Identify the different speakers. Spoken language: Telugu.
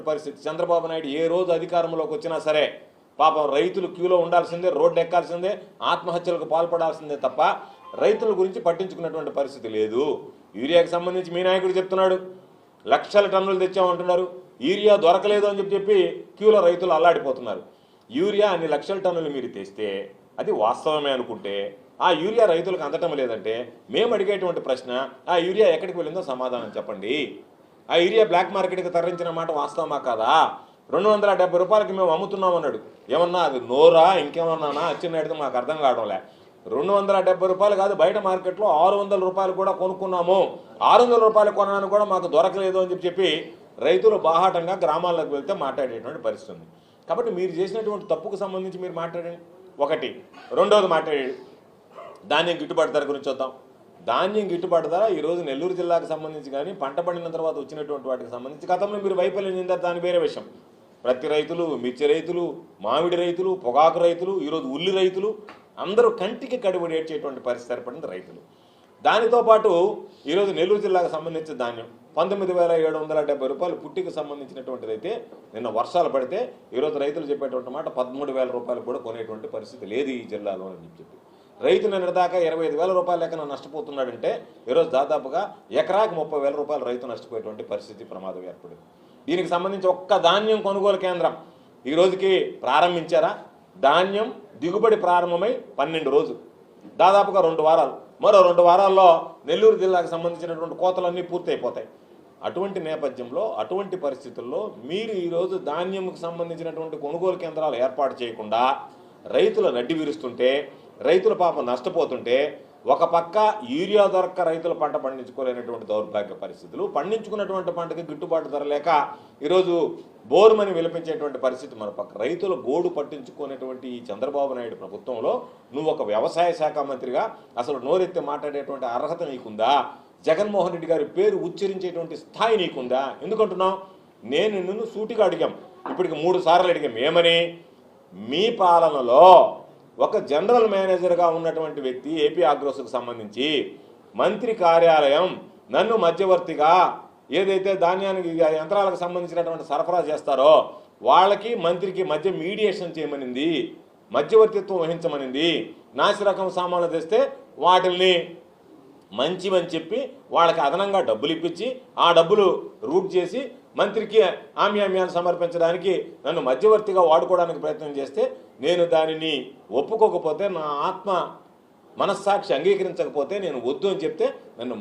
Speaker 1: పరిస్థితి. చంద్రబాబు నాయుడు ఏ రోజు అధికారంలోకి వచ్చినా సరే పాపం రైతులు క్యూలో ఉండాల్సిందే, రోడ్డు ఎక్కాల్సిందే, ఆత్మహత్యలకు పాల్పడాల్సిందే తప్ప రైతుల గురించి పట్టించుకున్నటువంటి పరిస్థితి లేదు. యూరియాకి సంబంధించి మీ నాయకుడు చెప్తున్నాడు, లక్షల టన్నులు తెచ్చామంటున్నారు, యూరియా దొరకలేదు అని చెప్పి క్యూలో రైతులు అల్లాడిపోతున్నారు. యూరియా అన్ని లక్షల టన్నులు మీరు తెస్తే అది వాస్తవమే అనుకుంటే ఆ యూరియా రైతులకు అందటం లేదంటే మేము అడిగేటువంటి ప్రశ్న, ఆ యూరియా ఎక్కడికి వెళ్ళిందో సమాధానం చెప్పండి. ఆ యూరియా బ్లాక్ మార్కెట్కి తరలించిన మాట వాస్తవమా కాదా? 270 రూపాయలకి మేము అమ్ముతున్నాం అన్నాడు. ఏమన్నా అది నోరా ఇంకేమన్నానా అచ్చినడితే మాకు అర్థం కావడంలే. 270 రూపాయలు కాదు, బయట మార్కెట్లో 600 రూపాయలు కూడా కొనుక్కున్నాము, 600 రూపాయలు కొనడానికి కూడా మాకు దొరకలేదు అని చెప్పి రైతులు బాహాటంగా గ్రామాల్లోకి వెళ్తే మాట్లాడేటువంటి పరిస్థితి ఉంది. కాబట్టి మీరు చేసినటువంటి తప్పుకు సంబంధించి మీరు మాట్లాడండి ఒకటి. రెండోది మాట్లాడాడు ధాన్యం గిట్టుబాటు ధర గురించి వద్దాం. ధాన్యం గిట్టుబాటు ధర ఈరోజు నెల్లూరు జిల్లాకు సంబంధించి కానీ పంట పండిన తర్వాత వచ్చినటువంటి వాటికి సంబంధించి గతంలో మీరు వైఫల్యం చెందారు, దాని వేరే విషయం. ప్రతి రైతులు, మిర్చి రైతులు, మామిడి రైతులు, పొగాకు రైతులు, ఈరోజు ఉల్లి రైతులు అందరూ కంటికి కడిబడి ఏడ్చేటువంటి పరిస్థితి ఏర్పడింది రైతులు. దానితో పాటు ఈరోజు నెల్లూరు జిల్లాకు సంబంధించిన ధాన్యం 19,770 రూపాయలు పుట్టికి సంబంధించినటువంటిది అయితే నిన్న వర్షాలు పడితే ఈరోజు రైతులు చెప్పేటువంటి మాట 13,000 రూపాయలు కూడా కొనేటువంటి పరిస్థితి లేదు ఈ జిల్లాలో అని చెప్పి రైతు నిన్నటిదాకా 25,000 రూపాయలు లెక్కన నష్టపోతున్నాడంటే ఈరోజు దాదాపుగా ఎకరాకి 30,000 రూపాయలు రైతు నష్టపోయేటువంటి పరిస్థితి ప్రమాదం ఏర్పడింది. దీనికి సంబంధించి ఒక్క ధాన్యం కొనుగోలు కేంద్రం ఈ రోజుకి ప్రారంభించారా? ధాన్యం దిగుబడి ప్రారంభమై 12 రోజులు, దాదాపుగా 2 వారాలు, మరో 2 వారాల్లో నెల్లూరు జిల్లాకు సంబంధించినటువంటి కోతలన్నీ పూర్తి అయిపోతాయి. అటువంటి నేపథ్యంలో, అటువంటి పరిస్థితుల్లో మీరు ఈరోజు ధాన్యంకు సంబంధించినటువంటి కొనుగోలు కేంద్రాలు ఏర్పాటు చేయకుండా రైతుల నడ్డి విరుస్తుంటే, రైతుల పాపం నష్టపోతుంటే, ఒక పక్క యూరియా దొరక్క రైతులు పంట పండించుకోలేనటువంటి దౌర్భాగ్య పరిస్థితులు, పండించుకున్నటువంటి పంటకి గిట్టుబాటు ధర లేక ఈరోజు బోరుమని విలపించేటువంటి పరిస్థితి, మరోపక్క రైతుల గోడు పట్టించుకునేటువంటి ఈ చంద్రబాబు నాయుడు ప్రభుత్వంలో నువ్వు ఒక వ్యవసాయ శాఖ మంత్రిగా అసలు నోరెత్తి మాట్లాడేటువంటి అర్హత నీకుందా? జగన్మోహన్ రెడ్డి గారి పేరు ఉచ్చరించేటువంటి స్థాయి నీకుందా? ఎందుకంటున్నావు? నేను నిన్ను సూటిగా అడిగాం, ఇప్పటికి 3 సార్లు అడిగాం. ఏమని? మీ పాలనలో ఒక జనరల్ మేనేజర్గా ఉన్నటువంటి వ్యక్తి ఏపీ ఆగ్రోస్కు సంబంధించి మంత్రి కార్యాలయం నన్ను మధ్యవర్తిగా ఏదైతే ధాన్యానికి యంత్రాలకు సంబంధించినటువంటి సరఫరా చేస్తారో వాళ్ళకి మంత్రికి మధ్య మీడియేషన్ చేయమనింది, మధ్యవర్తిత్వం వహించమనింది. నాసిరకం సామాన్లు తెస్తే వాటిల్ని మంచివని చెప్పి వాళ్ళకి అదనంగా డబ్బులు ఇప్పించి ఆ డబ్బులు రూట్ చేసి మంత్రికి ఆమ్యామ్యాన్ని సమర్పించడానికి నన్ను మధ్యవర్తిగా వాడుకోవడానికి ప్రయత్నం చేస్తే నేను దానిని ఒప్పుకోకపోతే, నా ఆత్మ మనస్సాక్షి అంగీకరించకపోతే నేను వద్దు అని చెప్తే నన్ను